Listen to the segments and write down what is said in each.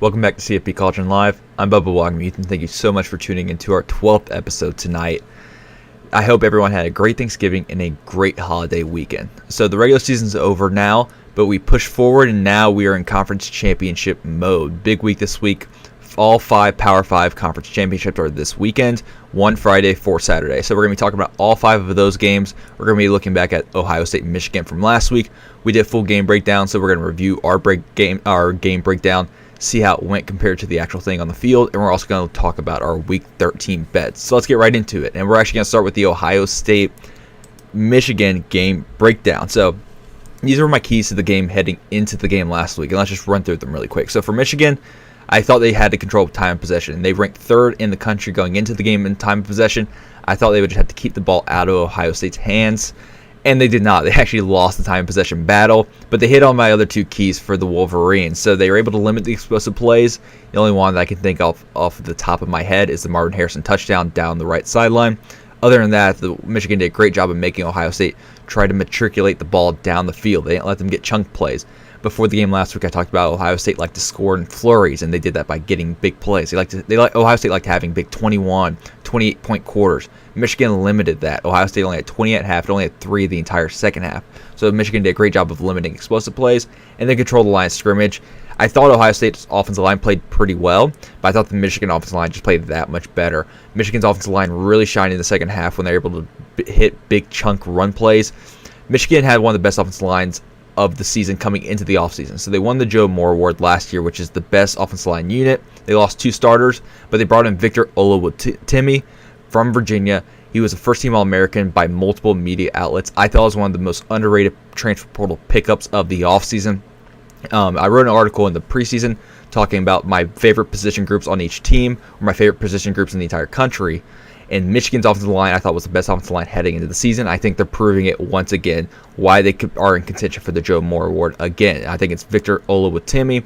Welcome back to CFB Cauldron Live. I'm Bubba Wagamuth, and thank you so much for tuning into our 12th episode tonight. I hope everyone had a great Thanksgiving and a great holiday weekend. So the regular season's over now, but we push forward, and now we are in conference championship mode. Big week this week. All 5 Power 5 conference championships are this weekend, 1 Friday, 4 Saturday. So we're going to be talking about all 5 of those games. We're going to be looking back at Ohio State and Michigan from last week. We did full game breakdown, so we're going to review our game breakdown, see how it went compared to the actual thing on the field, and we're also going to talk about our Week 13 bets. So let's get right into it, and we're actually going to start with the Ohio State-Michigan game breakdown. So these were my keys to the game heading into the game last week, and let's just run through them really quick. So for Michigan, I thought they had to control time of possession. They ranked 3rd in the country going into the game in time of possession. I thought they would just have to keep the ball out of Ohio State's hands, and they did not. They actually lost the time of possession battle, but they hit on my other 2 keys for the Wolverines. So they were able to limit the explosive plays. The only one that I can think of off the top of my head is the Marvin Harrison touchdown down the right sideline. Other than that, the Michigan did a great job of making Ohio State try to matriculate the ball down the field. They didn't let them get chunk plays. Before the game last week, I talked about Ohio State liked to score in flurries, and they did that by getting big plays. Ohio State liked having big 21, 28-point quarters. Michigan limited that. Ohio State only had 20 at half. It only had 3 the entire second half. So Michigan did a great job of limiting explosive plays, and they controlled the line of scrimmage. I thought Ohio State's offensive line played pretty well, but I thought the Michigan offensive line just played that much better. Michigan's offensive line really shined in the second half when they were able to hit big chunk run plays. Michigan had one of the best offensive lines of the season coming into the offseason. So they won the Joe Moore Award last year, which is the best offensive line unit. They lost 2 starters, but they brought in Victor Olawutimi from Virginia. He was a first-team All-American by multiple media outlets. I thought it was one of the most underrated transfer portal pickups of the offseason. I wrote an article in the preseason talking about my favorite position groups on each team, or my favorite position groups in the entire country. And Michigan's offensive line, I thought, was the best offensive line heading into the season. I think they're proving it once again, why they are in contention for the Joe Moore Award again. I think it's Victor Olawutimi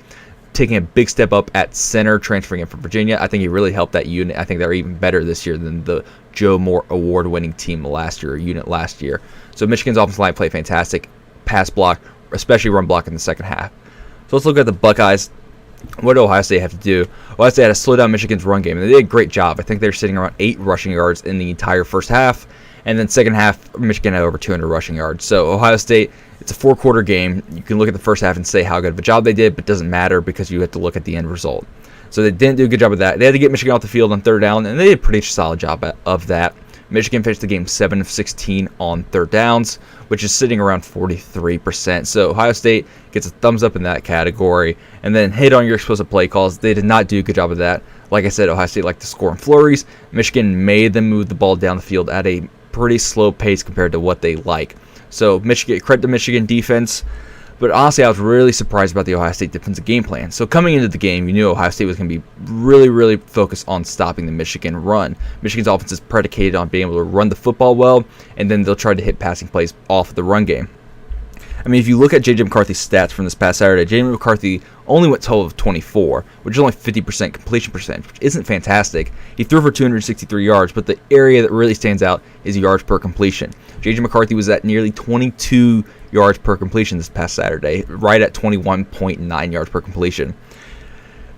taking a big step up at center, transferring in from Virginia. I think he really helped that unit. I think they're even better this year than the Joe Moore Award-winning team last year. So Michigan's offensive line played fantastic, pass block, especially run block in the second half. So let's look at the Buckeyes. What did Ohio State have to do? Ohio State had to slow down Michigan's run game, and they did a great job. I think they're sitting around 8 rushing yards in the entire first half, and then second half, Michigan had over 200 rushing yards. So Ohio State, it's a 4-quarter game. You can look at the first half and say how good of a job they did, but it doesn't matter because you have to look at the end result. So they didn't do a good job of that. They had to get Michigan off the field on 3rd down, and they did a pretty solid job of that. Michigan finished the game 7 of 16 on 3rd downs, which is sitting around 43%. So Ohio State gets a thumbs up in that category. And then hit on your explosive play calls. They did not do a good job of that. Like I said, Ohio State liked to score in flurries. Michigan made them move the ball down the field at a pretty slow pace compared to what they like. So credit to Michigan defense. But honestly, I was really surprised about the Ohio State defensive game plan. So coming into the game, you knew Ohio State was going to be really, really focused on stopping the Michigan run. Michigan's offense is predicated on being able to run the football well, and then they'll try to hit passing plays off the run game. I mean, if you look at J.J. McCarthy's stats from this past Saturday, J.J. McCarthy only went total of 24, which is only 50% completion percentage, which isn't fantastic. He threw for 263 yards, but the area that really stands out is yards per completion. J.J. McCarthy was at nearly 22 yards per completion this past Saturday, right at 21.9 yards per completion.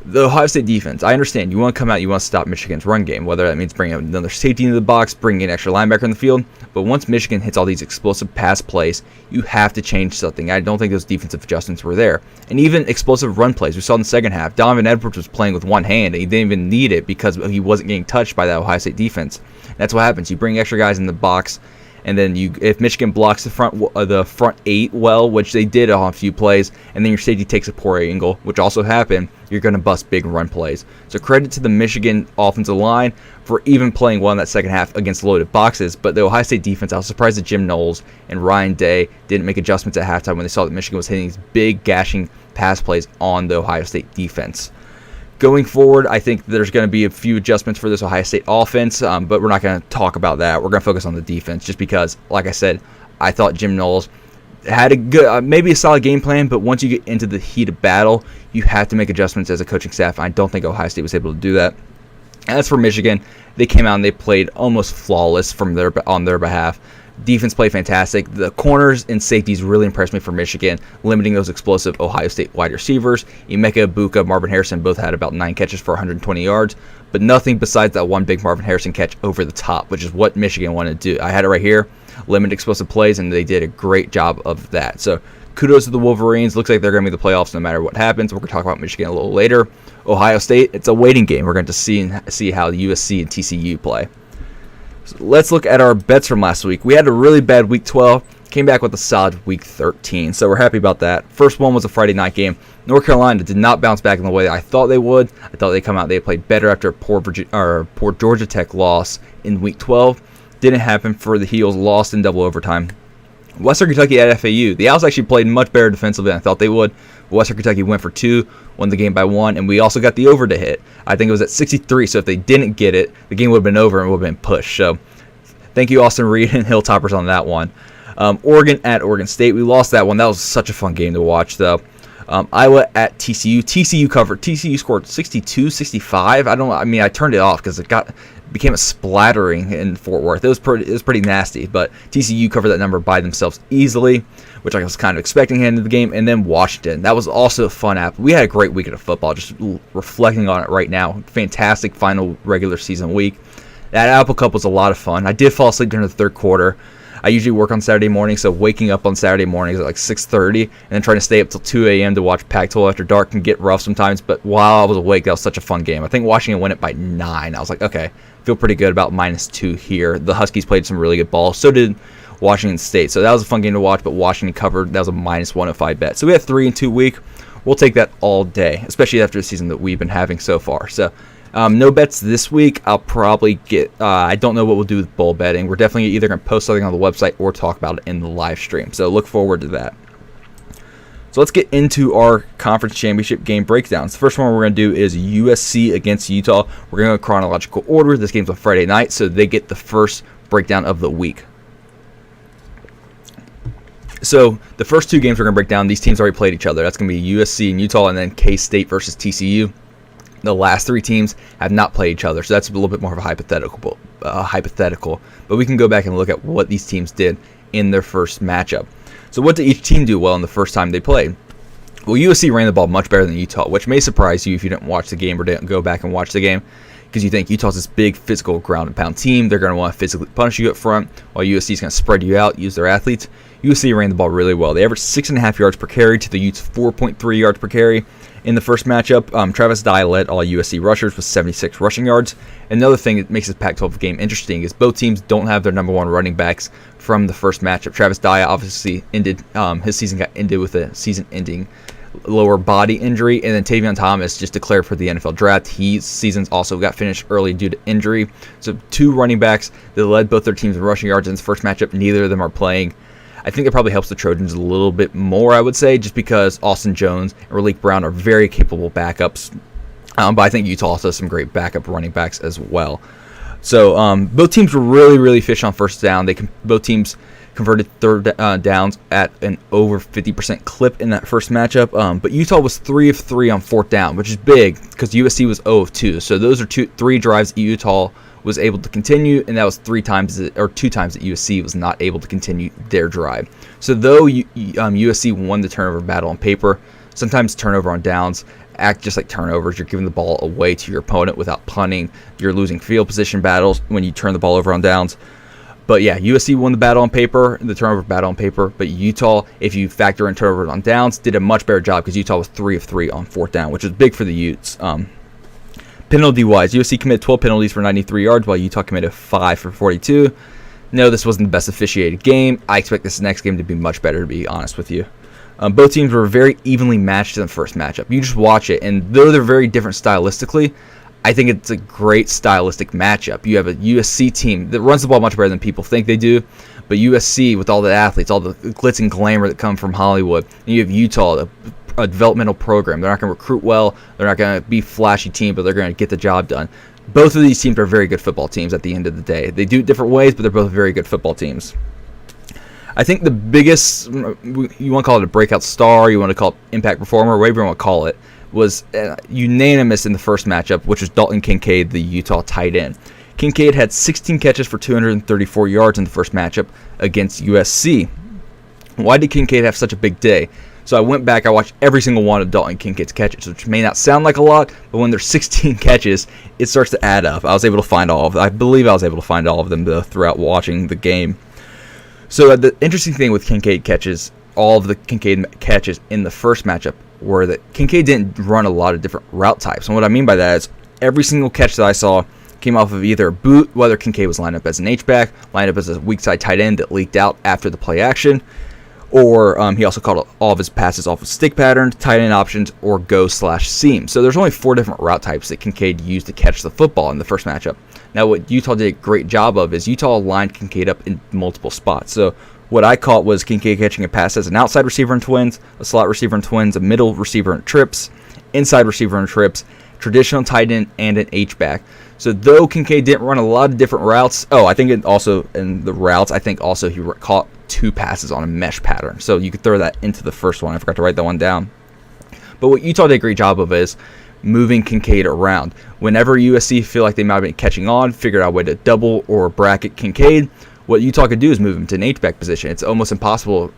The Ohio State defense, I understand. You want to come out, you want to stop Michigan's run game, whether that means bringing another safety into the box, bringing an extra linebacker in the field. But once Michigan hits all these explosive pass plays, you have to change something. I don't think those defensive adjustments were there. And even explosive run plays, we saw in the second half, Donovan Edwards was playing with one hand, and he didn't even need it because he wasn't getting touched by that Ohio State defense. That's what happens. You bring extra guys in the box, and then if Michigan blocks the front 8 well, which they did on a few plays, and then your safety takes a poor angle, which also happened, you're going to bust big run plays. So credit to the Michigan offensive line for even playing well in that second half against loaded boxes. But the Ohio State defense, I was surprised that Jim Knowles and Ryan Day didn't make adjustments at halftime when they saw that Michigan was hitting these big gashing pass plays on the Ohio State defense. Going forward, I think there's going to be a few adjustments for this Ohio State offense, but we're not going to talk about that. We're going to focus on the defense just because, like I said, I thought Jim Knowles had a good, maybe a solid game plan, but once you get into the heat of battle, you have to make adjustments as a coaching staff. I don't think Ohio State was able to do that. As for Michigan, they came out and they played almost flawless on their behalf. Defense played fantastic. The corners and safeties really impressed me for Michigan, limiting those explosive Ohio State wide receivers. Emeka Egbuka, Marvin Harrison both had about 9 catches for 120 yards, but nothing besides that one big Marvin Harrison catch over the top, which is what Michigan wanted to do. I had it right here, limit explosive plays, and they did a great job of that. So kudos to the Wolverines. Looks like they're going to be the playoffs no matter what happens. We're going to talk about Michigan a little later. Ohio State, it's a waiting game. We're going to see how USC and TCU play. So let's look at our bets from last week. We had a really bad Week 12, came back with a solid Week 13, so we're happy about that. First one was a Friday night game. North Carolina did not bounce back in the way that I thought they would. I thought they'd come out, they played better after a poor Georgia Tech loss in Week 12. Didn't happen for the Heels, lost in double overtime. Western Kentucky at FAU. The Owls actually played much better defensively than I thought they would. Western Kentucky went for 2, won the game by 1, and we also got the over to hit. I think it was at 63, so if they didn't get it, the game would have been over and would have been pushed. So thank you, Austin Reed and Hilltoppers, on that one. Oregon at Oregon State. We lost that one. That was such a fun game to watch, though. Iowa at TCU. TCU covered. TCU scored 62-65. I turned it off because it became a splattering in Fort Worth. It was pretty nasty, but TCU covered that number by themselves easily, which I was kind of expecting heading into the game. And then Washington. That was also a fun app. We had a great weekend of football. Just reflecting on it right now. Fantastic final regular season week. That Apple Cup was a lot of fun. I did fall asleep during the third quarter. I usually work on Saturday mornings, so waking up on Saturday mornings at like 6:30 and then trying to stay up till 2 a.m. to watch Pac-12 after dark can get rough sometimes. But while I was awake, that was such a fun game. I think Washington won it by 9. I was like, okay, feel pretty good about -2 here. The Huskies played some really good ball. So did Washington State. So that was a fun game to watch, but Washington covered. That was a -105 bet. So we had 3 in 2 week. We'll take that all day, especially after the season that we've been having so far. So no bets this week. I'll probably get, I don't know what we'll do with bowl betting. We're definitely either going to post something on the website or talk about it in the live stream. So look forward to that. So let's get into our conference championship game breakdowns. The first one we're going to do is USC against Utah. We're going to go chronological order. This game's on Friday night, so they get the first breakdown of the week. So the first 2 games we're going to break down, these teams already played each other. That's going to be USC and Utah, and then K-State versus TCU. The last 3 teams have not played each other, so that's a little bit more of a hypothetical. But we can go back and look at what these teams did in their first matchup. So what did each team do well in the first time they played? Well, USC ran the ball much better than Utah, which may surprise you if you didn't watch the game or didn't go back and watch the game, because you think Utah's this big physical ground and pound team. They're going to want to physically punish you up front, while USC is going to spread you out, use their athletes. USC ran the ball really well. They averaged 6.5 yards per carry to the Utes' 4.3 yards per carry. In the first matchup, Travis Dye led all USC rushers with 76 rushing yards. Another thing that makes this Pac-12 game interesting is both teams don't have their number 1 running backs from the first matchup. Travis Dye obviously ended his season got ended with a season-ending lower body injury, and then Tavion Thomas just declared for the NFL draft. His seasons also got finished early due to injury. So 2 running backs that led both their teams in rushing yards in this first matchup. Neither of them are playing. I think it probably helps the Trojans a little bit more, I would say, just because Austin Jones and Raleek Brown are very capable backups. But I think Utah also has some great backup running backs as well. So both teams were really efficient on first down. Both teams converted third downs at an over 50% clip in that first matchup. But Utah was 3 of 3 on fourth down, which is big because USC was 0 of 2. So those are 3 drives that Utah was able to continue, and that was 2 times that USC was not able to continue their drive. So though USC won the turnover battle on paper, sometimes turnover on downs act just like turnovers. You're giving the ball away to your opponent without punting. You're losing field position battles when you turn the ball over on downs. But yeah, USC won the battle on paper, the turnover battle on paper, but Utah, if you factor in turnovers on downs, did a much better job because Utah was 3 of 3 on fourth down, which is big for the Utes. Penalty-wise, USC committed 12 penalties for 93 yards, while Utah committed 5 for 42. No, this wasn't the best officiated game. I expect this next game to be much better, to be honest with you. Both teams were very evenly matched in the first matchup. You just watch it, and though they're very different stylistically, I think it's a great stylistic matchup. You have a USC team that runs the ball much better than people think they do, but USC, with all the athletes, all the glitz and glamour that come from Hollywood, and you have Utah, a developmental program. They're not going to recruit well. They're not going to be a flashy team, but they're going to get the job done. Both of these teams are very good football teams at the end of the day. They do it different ways, but they're both very good football teams. I think the biggest, you want to call it a breakout star, you want to call it impact performer, whatever you want to call it, was unanimous in the first matchup, which was Dalton Kincaid, the Utah tight end. Kincaid had 16 catches for 234 yards in the first matchup against USC. Why did Kincaid have such a big day? So I went back, I watched every single one of Dalton Kincaid's catches, which may not sound like a lot, but when there's 16 catches, it starts to add up. I was able to find all of them. I believe I was able to find all of them throughout watching the game. So the interesting thing with Kincaid catches, all of the Kincaid catches in the first matchup, were that Kincaid didn't run a lot of different route types. And what I mean by that is every single catch that I saw came off of either a boot, whether Kincaid was lined up as an H-back, lined up as a weak side tight end that leaked out after the play action, or he also called all of his passes off of stick pattern, tight end options, or go/seam. So there's only 4 different route types that Kincaid used to catch the football in the first matchup. Now what Utah did a great job of is Utah lined Kincaid up in multiple spots. So what I caught was Kincaid catching a pass as an outside receiver in twins, a slot receiver in twins, a middle receiver in trips, inside receiver in trips, traditional tight end, and an H-back. So though Kincaid didn't run a lot of different routes, I think it also in the routes, I think also he caught 2 passes on a mesh pattern. So you could throw that into the first one. I forgot to write that one down. But what Utah did a great job of is moving Kincaid around. Whenever USC feel like they might have been catching on, figured out a way to double or bracket Kincaid, what Utah could do is move him to an H-back position. It's almost impossible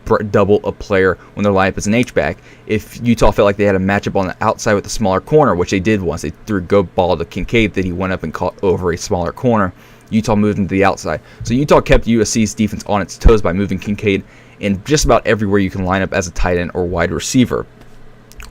to double a player when they're lined up as an H-back. If Utah felt like they had a matchup on the outside with a smaller corner, which they did once, they threw a go ball to Kincaid that he went up and caught over a smaller corner. Utah moved him to the outside. So Utah kept USC's defense on its toes by moving Kincaid in just about everywhere you can line up as a tight end or wide receiver.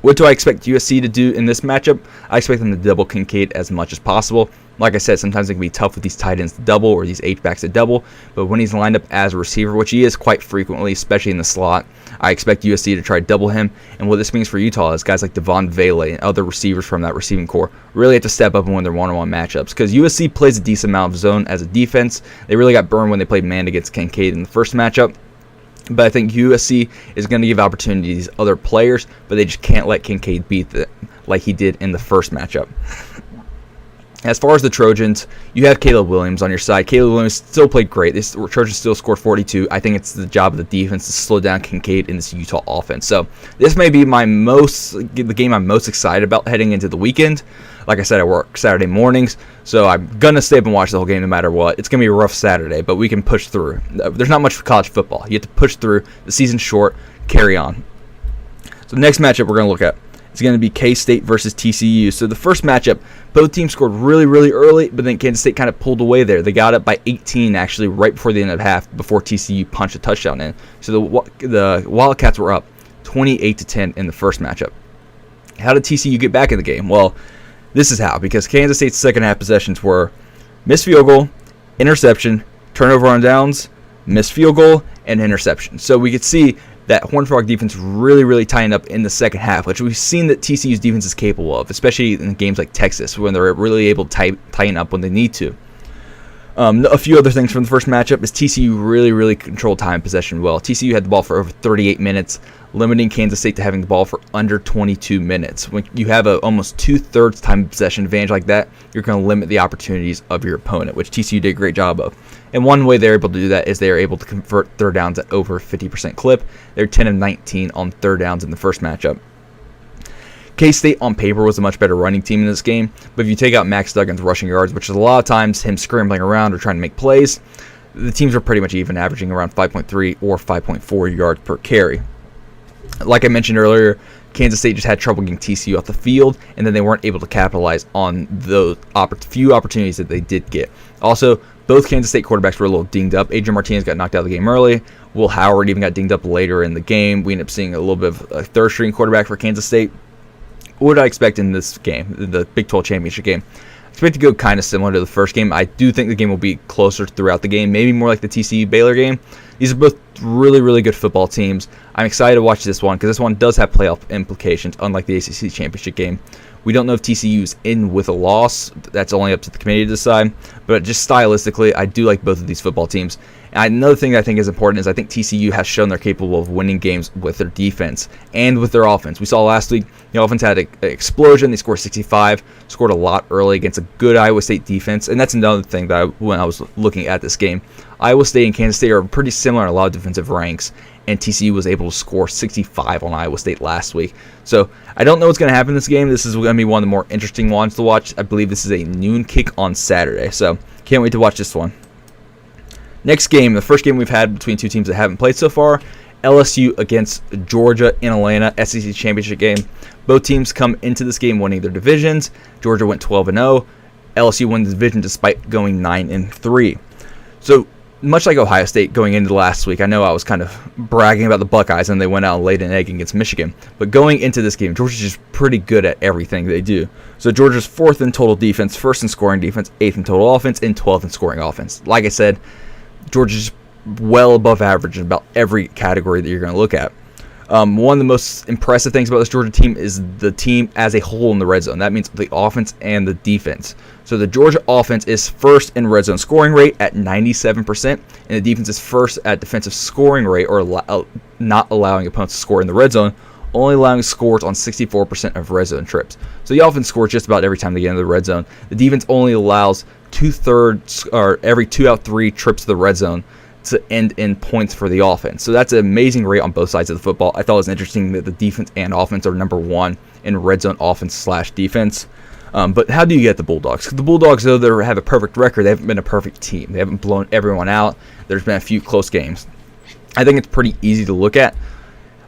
What do I expect USC to do in this matchup? I expect them to double Kincaid as much as possible. Like I said, sometimes it can be tough with these tight ends to double or these H-backs to double, but when he's lined up as a receiver, which he is quite frequently, especially in the slot, I expect USC to try to double him. And what this means for Utah is guys like Devon Vele and other receivers from that receiving core really have to step up and win their one-on-one matchups, because USC plays a decent amount of zone as a defense. They really got burned when they played man against Kincaid in the first matchup. But I think USC is going to give opportunities to other players, but they just can't let Kincaid beat them like he did in the first matchup. As far as the Trojans, you have Caleb Williams on your side. Caleb Williams still played great. This Trojans still scored 42. I think it's the job of the defense to slow down Kincaid in this Utah offense. So this may be the game I'm most excited about heading into the weekend. Like I said, I work Saturday mornings, so I'm going to stay up and watch the whole game no matter what. It's going to be a rough Saturday, but we can push through. There's not much for college football. You have to push through. The season's short. Carry on. So the next matchup we're going to look at is going to be K-State versus TCU. So the first matchup, both teams scored really, really early, but then Kansas State kind of pulled away there. They got up by 18, actually, right before the end of half, before TCU punched a touchdown in. So the Wildcats were up 28-10 in the first matchup. How did TCU get back in the game? Well, this is how, because Kansas State's second half possessions were missed field goal, interception, turnover on downs, missed field goal, and interception. So we could see that Horned Frog defense really, really tightened up in the second half, which we've seen that TCU's defense is capable of, especially in games like Texas, when they're really able to tighten up when they need to. A few other things from the first matchup is TCU really, really controlled time possession well. TCU had the ball for over 38 minutes, limiting Kansas State to having the ball for under 22 minutes. When you have a almost 2/3 time possession advantage like that, you're going to limit the opportunities of your opponent, which TCU did a great job of. And one way they're able to do that is they're able to convert third downs at over 50% clip. They're 10 of 19 on third downs in the first matchup. K-State on paper was a much better running team in this game, but if you take out Max Duggan's rushing yards, which is a lot of times him scrambling around or trying to make plays, the teams are pretty much even, averaging around 5.3 or 5.4 yards per carry. Like I mentioned earlier, Kansas State just had trouble getting TCU off the field, and then they weren't able to capitalize on those few opportunities that they did get. Also, both Kansas State quarterbacks were a little dinged up. Adrian Martinez got knocked out of the game early. Will Howard even got dinged up later in the game. We ended up seeing a little bit of a third-string quarterback for Kansas State. What did I expect in this game, the Big 12 championship game? I expect to go kind of similar to the first game. I do think the game will be closer throughout the game, maybe more like the TCU-Baylor game. These are both really, really good football teams. I'm excited to watch this one because this one does have playoff implications, unlike the ACC championship game. We don't know if TCU's in with a loss. That's only up to the committee to decide. But just stylistically, I do like both of these football teams. And another thing that I think is important is I think TCU has shown they're capable of winning games with their defense and with their offense. We saw last week the offense had an explosion. They scored 65, scored a lot early against a good Iowa State defense. And that's another thing that when I was looking at this game, Iowa State and Kansas State are pretty similar in a lot of defensive ranks, and TCU was able to score 65 on Iowa State last week. So I don't know what's going to happen in this game. This is going to be one of the more interesting ones to watch. I believe this is a noon kick on Saturday, so can't wait to watch this one. Next game, the first game we've had between two teams that haven't played so far, LSU against Georgia in Atlanta, SEC championship game. Both teams come into this game winning their divisions. Georgia went 12-0. LSU won the division despite going 9-3. So much like Ohio State going into last week, I know I was kind of bragging about the Buckeyes and they went out and laid an egg against Michigan. But going into this game, Georgia's just pretty good at everything they do. So Georgia's 4th in total defense, 1st in scoring defense, 8th in total offense, and 12th in scoring offense. Like I said, Georgia's well above average in about every category that you're going to look at. One of the most impressive things about this Georgia team is the team as a whole in the red zone. That means the offense and the defense. So the Georgia offense is 1st in red zone scoring rate at 97%, and the defense is 1st at defensive scoring rate, or not allowing opponents to score in the red zone, only allowing scores on 64% of red zone trips. So the offense scores just about every time they get into the red zone. The defense only allows 2/3 or every 2 out of 3 trips to the red zone to end in points for the offense. So that's an amazing rate on both sides of the football. I thought it was interesting that the defense and offense are number 1 in red zone offense/defense. But how do you get the Bulldogs? The Bulldogs, though they have a perfect record, they haven't been a perfect team. They haven't blown everyone out. There's been a few close games. I think it's pretty easy to look at.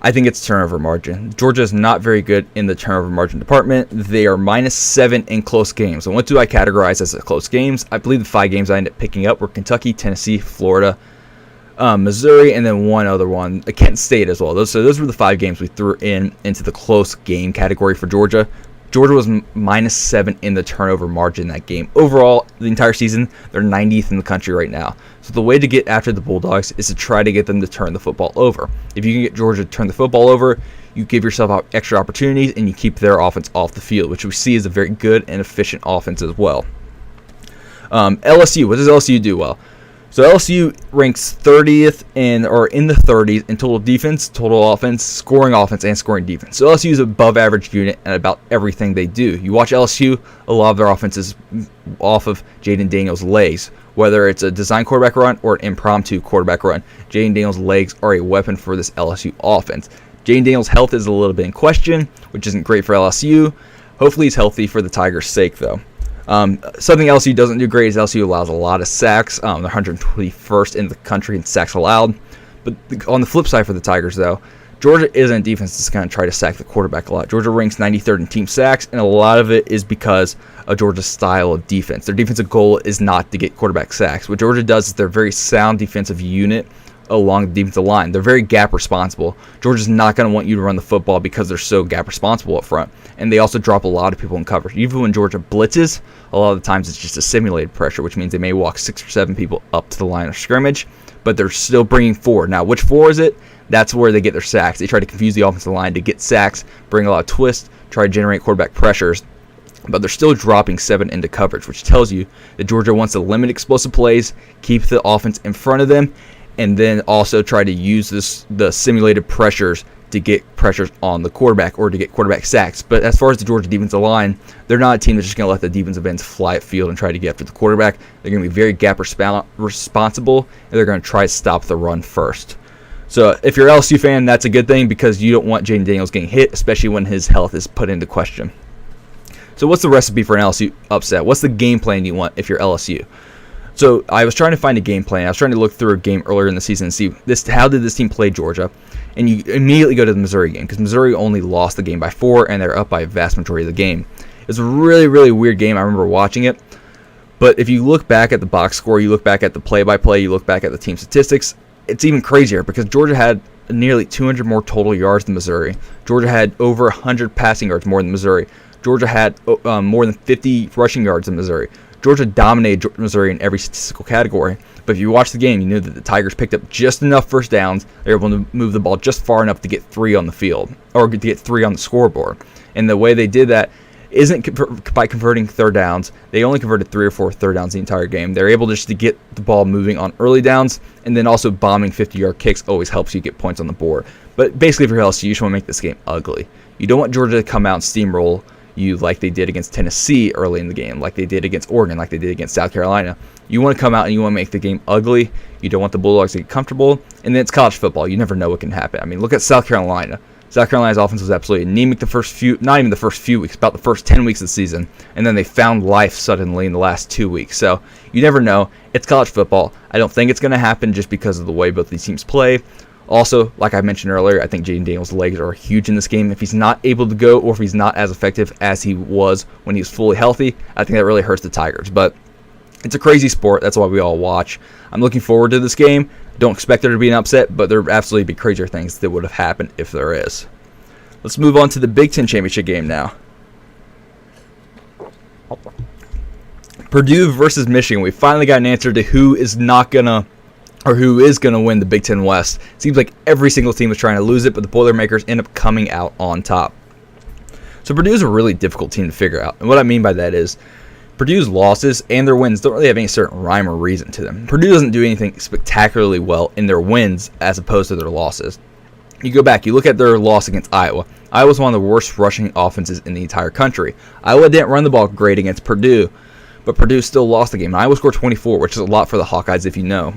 I think it's turnover margin. Georgia is not very good in the turnover margin department. They are -7 in close games. And what do I categorize as close games? I believe the 5 games I ended up picking up were Kentucky, Tennessee, Florida, Missouri, and then one other one, Kent State as well. Those were the 5 games we threw into the close game category for Georgia. Georgia was -7 in the turnover margin in that game. Overall, the entire season, they're 90th in the country right now. So the way to get after the Bulldogs is to try to get them to turn the football over. If you can get Georgia to turn the football over, you give yourself extra opportunities and you keep their offense off the field, which we see is a very good and efficient offense as well. LSU, what does LSU do well? So LSU ranks 30th in the 30s in total defense, total offense, and scoring defense. So LSU is above average unit at about everything they do. You watch LSU, a lot of their offense is off of Jaden Daniels' legs. Whether it's a design quarterback run or an impromptu quarterback run, Jaden Daniels' legs are a weapon for this LSU offense. Jaden Daniels' health is a little bit in question, which isn't great for LSU. Hopefully he's healthy for the Tigers' sake, though. Something LSU doesn't do great is LSU allows a lot of sacks. They're 121st in the country in sacks allowed. But on the flip side for the Tigers, though, Georgia isn't a defense that's going to try to sack the quarterback a lot. Georgia ranks 93rd in team sacks, and a lot of it is because of Georgia's style of defense. Their defensive goal is not to get quarterback sacks. What Georgia does is they're a very sound defensive unit along the defensive line. They're very gap responsible. Georgia's not going to want you to run the football because they're so gap responsible up front. And they also drop a lot of people in coverage. Even when Georgia blitzes, a lot of the times it's just a simulated pressure, which means they may walk 6 or 7 people up to the line of scrimmage, but they're still bringing 4. Now, which 4 is it? That's where they get their sacks. They try to confuse the offensive line to get sacks, bring a lot of twists, try to generate quarterback pressures, but they're still dropping 7 into coverage, which tells you that Georgia wants to limit explosive plays, keep the offense in front of them, and then also try to use the simulated pressures to get pressures on the quarterback or to get quarterback sacks. But as far as the Georgia defensive line, they're not a team that's just going to let the defensive ends fly upfield and try to get after the quarterback. They're going to be very gap responsible, and they're going to try to stop the run first. So if you're an LSU fan, that's a good thing because you don't want Jaden Daniels getting hit, especially when his health is put into question. So what's the recipe for an LSU upset? What's the game plan you want if you're LSU? So I was trying to find a game plan. I was trying to look through a game earlier in the season and see how did this team play Georgia. And you immediately go to the Missouri game because Missouri only lost the game by 4 and they're up by a vast majority of the game. It's a really, really weird game. I remember watching it. But if you look back at the box score, you look back at the play-by-play, you look back at the team statistics, it's even crazier because Georgia had nearly 200 more total yards than Missouri. Georgia had over 100 passing yards more than Missouri. Georgia had more than 50 rushing yards than Missouri. Georgia dominated Missouri in every statistical category. But if you watch the game, you knew that the Tigers picked up just enough first downs. They were able to move the ball just far enough to get 3 on the field, or to get 3 on the scoreboard. And the way they did that isn't by converting third downs. They only converted 3 or 4 third downs the entire game. They're able just to get the ball moving on early downs, and then also bombing 50-yard kicks always helps you get points on the board. But basically, for LSU, you just want to make this game ugly. You don't want Georgia to come out and steamroll. you like they did against Tennessee early in the game, like they did against Oregon, like they did against South Carolina. You want to come out and you want to make the game ugly. You don't want the Bulldogs to get comfortable. And then it's college football. You never know what can happen. I mean, look at South Carolina. South Carolina's offense was absolutely anemic the first few, not even the first few weeks, about the first 10 weeks of the season. And then they found life suddenly in the last 2 weeks. So you never know. It's college football. I don't think it's going to happen just because of the way both these teams play. Also, like I mentioned earlier, I think Jaden Daniels' legs are huge in this game. If he's not able to go, or if he's not as effective as he was when he was fully healthy, I think that really hurts the Tigers. But it's a crazy sport. That's why we all watch. I'm looking forward to this game. Don't expect there to be an upset, but there would absolutely be crazier things that would have happened if there is. Let's move on to the Big Ten Championship game now. Purdue versus Michigan. We finally got an answer to who is going to win the Big Ten West. It seems like every single team was trying to lose it, but the Boilermakers end up coming out on top. So Purdue is a really difficult team to figure out. And what I mean by that is Purdue's losses and their wins don't really have any certain rhyme or reason to them. Purdue doesn't do anything spectacularly well in their wins as opposed to their losses. You go back, you look at their loss against Iowa. Iowa's one of the worst rushing offenses in the entire country. Iowa didn't run the ball great against Purdue, but Purdue still lost the game. Iowa scored 24, which is a lot for the Hawkeyes if you know.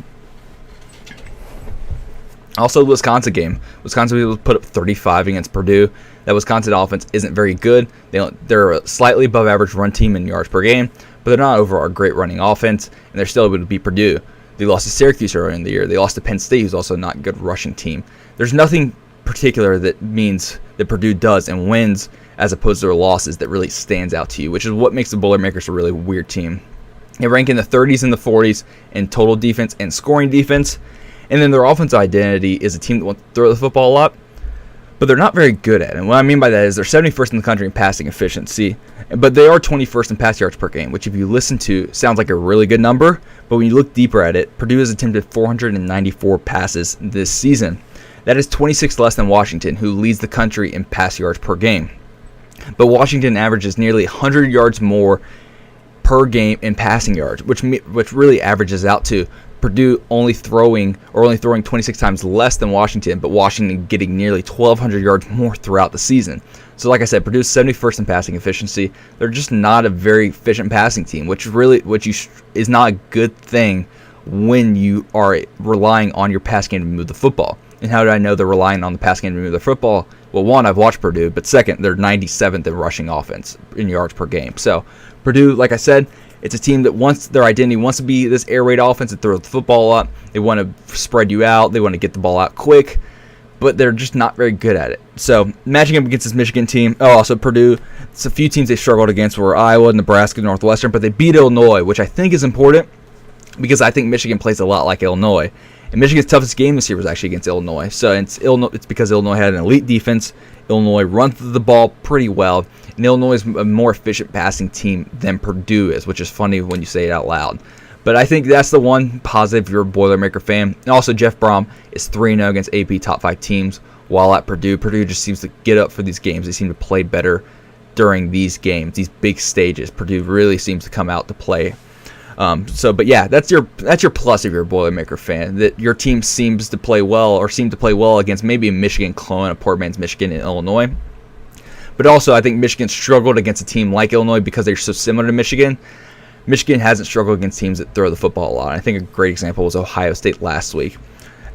Also, the Wisconsin game. Wisconsin was able to put up 35 against Purdue. That Wisconsin offense isn't very good. They're a slightly above average run team in yards per game, but they're not overall a great running offense, and they're still able to beat Purdue. They lost to Syracuse earlier in the year. They lost to Penn State, who's also not a good rushing team. There's nothing particular that means that Purdue does and wins as opposed to their losses that really stands out to you, which is what makes the Boilermakers a really weird team. They rank in the 30s and the 40s in total defense and scoring defense. And then their offensive identity is a team that wants to throw the football a lot, but they're not very good at it. And what I mean by that is they're 71st in the country in passing efficiency, but they are 21st in pass yards per game, which if you listen to sounds like a really good number, but when you look deeper at it, Purdue has attempted 494 passes this season. That is 26 less than Washington, who leads the country in pass yards per game. But Washington averages nearly 100 yards more per game in passing yards, which really averages out to Purdue only throwing 26 times less than Washington, but Washington getting nearly 1,200 yards more throughout the season. So like I said, Purdue's 71st in passing efficiency. They're just not a very efficient passing team, which is not a good thing when you are relying on your pass game to move the football. And how did I know they're relying on the pass game to move the football? Well, one, I've watched Purdue, but second, they're 97th in rushing offense in yards per game. So Purdue, like I said, it's a team that their identity wants to be this air raid offense that throws the football a lot. They want to spread you out. They want to get the ball out quick, but they're just not very good at it. So matching up against this Michigan team, also Purdue, it's a few teams they struggled against were Iowa, Nebraska, Northwestern, but they beat Illinois, which I think is important because I think Michigan plays a lot like Illinois. And Michigan's toughest game this year was actually against Illinois. So it's because Illinois had an elite defense. Illinois runs the ball pretty well. And Illinois is a more efficient passing team than Purdue is, which is funny when you say it out loud. But I think that's the one positive if you're a Boilermaker fan. And also, Jeff Brom is 3-0 against AP top 5 teams, while at Purdue. Purdue just seems to get up for these games. They seem to play better during these games, these big stages. Purdue really seems to come out to play. But yeah, that's your plus if you're a Boilermaker fan, that your team seemed to play well against maybe a Michigan clone, a poor man's Michigan in Illinois. But also, I think Michigan struggled against a team like Illinois because they're so similar to Michigan. Michigan hasn't struggled against teams that throw the football a lot. I think a great example was Ohio State last week.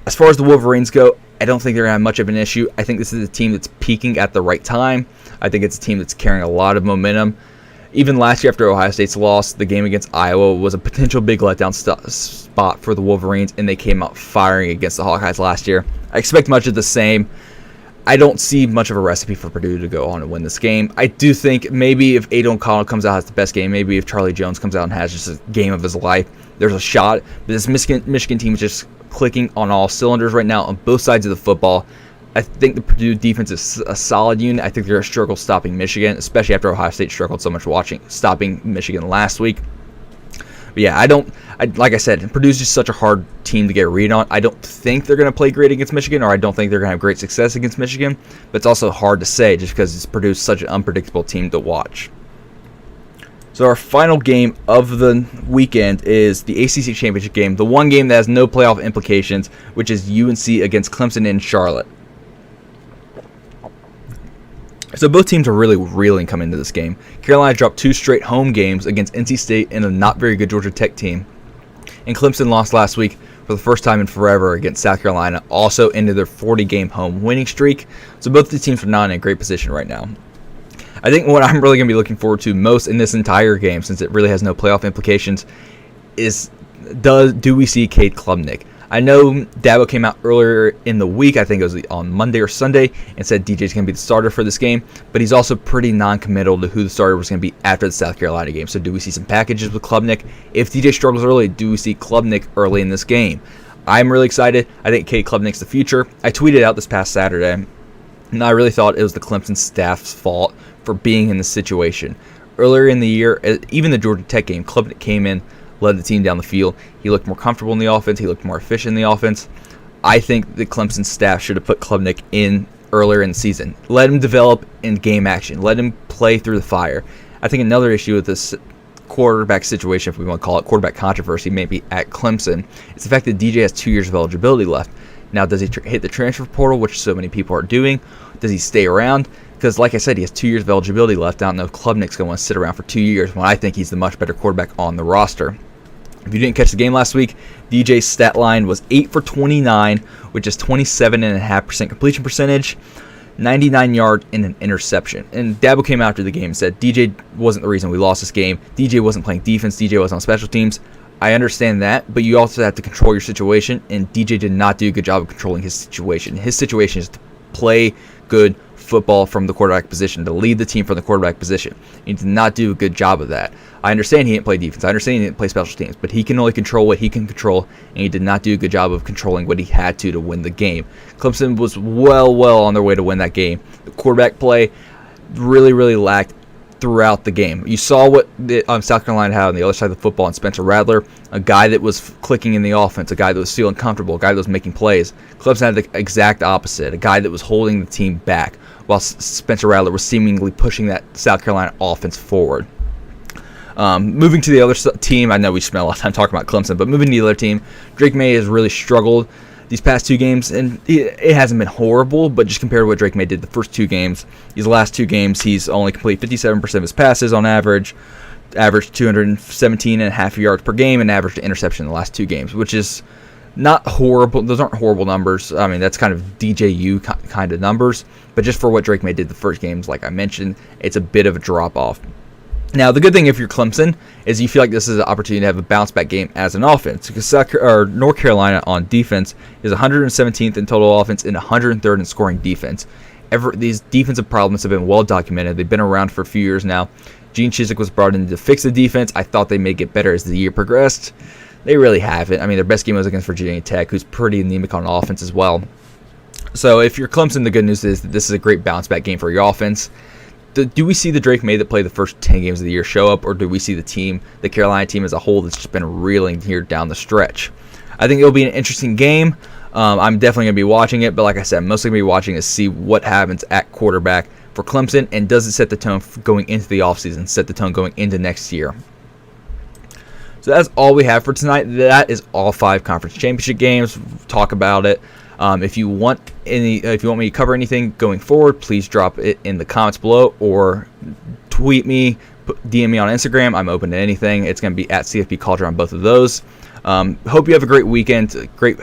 As far as the Wolverines go, I don't think they're going to have much of an issue. I think this is a team that's peaking at the right time. I think it's a team that's carrying a lot of momentum. Even last year after Ohio State's loss, the game against Iowa was a potential big letdown spot for the Wolverines, and they came out firing against the Hawkeyes last year. I expect much of the same. I don't see much of a recipe for Purdue to go on and win this game. I do think maybe if Aiden O'Connell comes out has the best game, maybe if Charlie Jones comes out and has just a game of his life, there's a shot. But this Michigan team is just clicking on all cylinders right now on both sides of the football. I think the Purdue defense is a solid unit. I think they're going to struggle stopping Michigan, especially after Ohio State struggled so much stopping Michigan last week. But yeah, like I said, Purdue's just such a hard team to get a read on. I don't think they're going to play great against Michigan, or I don't think they're going to have great success against Michigan. But it's also hard to say just because Purdue's such an unpredictable team to watch. So our final game of the weekend is the ACC Championship game, the one game that has no playoff implications, which is UNC against Clemson in Charlotte. So both teams are really reeling coming into this game. Carolina dropped 2 straight home games against NC State and a not very good Georgia Tech team. And Clemson lost last week for the first time in forever against South Carolina, also ended their 40-game home winning streak. So both the teams are not in a great position right now. I think what I'm really going to be looking forward to most in this entire game, since it really has no playoff implications, is do we see Cade Klubnik? I know Dabo came out earlier in the week, I think it was on Monday or Sunday, and said DJ's going to be the starter for this game, but he's also pretty non-committal to who the starter was going to be after the South Carolina game. So do we see some packages with Klubnik? If DJ struggles early, do we see Klubnik early in this game? I'm really excited. I think Cade Klubnik's the future. I tweeted out this past Saturday, and I really thought it was the Clemson staff's fault for being in this situation. Earlier in the year, even the Georgia Tech game, Klubnik came in, led the team down the field. He looked more comfortable in the offense. He looked more efficient in the offense. I think the Clemson staff should have put Klubnik in earlier in the season. Let him develop in game action. Let him play through the fire. I think another issue with this quarterback situation, if we want to call it quarterback controversy, maybe at Clemson, is the fact that DJ has 2 years of eligibility left. Now, does he hit the transfer portal, which so many people are doing? Does he stay around? Because, like I said, he has 2 years of eligibility left. I don't know if Klubnik's going to want to sit around for 2 years when I think he's the much better quarterback on the roster. If you didn't catch the game last week, DJ's stat line was 8 for 29, which is 27.5% completion percentage, 99 yards, and an interception. And Dabo came after the game and said DJ wasn't the reason we lost this game. DJ wasn't playing defense. DJ was on special teams. I understand that, but you also have to control your situation, and DJ did not do a good job of controlling his situation. His situation is to play good football from the quarterback position, to lead the team from the quarterback position. He did not do a good job of that. I understand he didn't play defense. I understand he didn't play special teams, but he can only control what he can control, and he did not do a good job of controlling what he had to win the game. Clemson was well on their way to win that game. The quarterback play really lacked throughout the game. You saw what South Carolina had on the other side of the football in Spencer Rattler, a guy that was clicking in the offense, a guy that was feeling comfortable, a guy that was making plays. Clemson had the exact opposite, a guy that was holding the team back, while Spencer Rattler was seemingly pushing that South Carolina offense forward. Moving to the other team, I know we spent a lot of time talking about Clemson, but moving to the other team, Drake May has really struggled these past 2 games, and it hasn't been horrible, but just compared to what Drake May did the first 2 games, these last 2 games, he's only completed 57% of his passes on averaged 217.5 yards per game, and averaged an interception in the last 2 games, which is not horrible. Those aren't horrible numbers. I mean, that's kind of DJU kind of numbers, but just for what Drake May did the first games, like I mentioned, it's a bit of a drop-off. Now, the good thing if you're Clemson is you feel like this is an opportunity to have a bounce-back game as an offense, because North Carolina on defense is 117th in total offense and 103rd in scoring defense. These defensive problems have been well documented. They've been around for a few years now. Gene Chizik was brought in to fix the defense. I thought they may get better as the year progressed. They really haven't. I mean, their best game was against Virginia Tech, who's pretty anemic on offense as well. So if you're Clemson, the good news is that this is a great bounce-back game for your offense. Do we see the Drake May that played the first 10 games of the year show up, or do we see the Carolina team as a whole that's just been reeling here down the stretch? I think it'll be an interesting game. I'm definitely going to be watching it, but like I said, I'm mostly going to be watching to see what happens at quarterback for Clemson, and does it set the tone going into the offseason, set the tone going into next year. So that's all we have for tonight. That is all 5 conference championship games. We'll talk about it. If you want me to cover anything going forward, please drop it in the comments below, or tweet me, DM me on Instagram. I'm open to anything. It's going to be at CFB Cauldron on both of those. Hope you have a great weekend. Great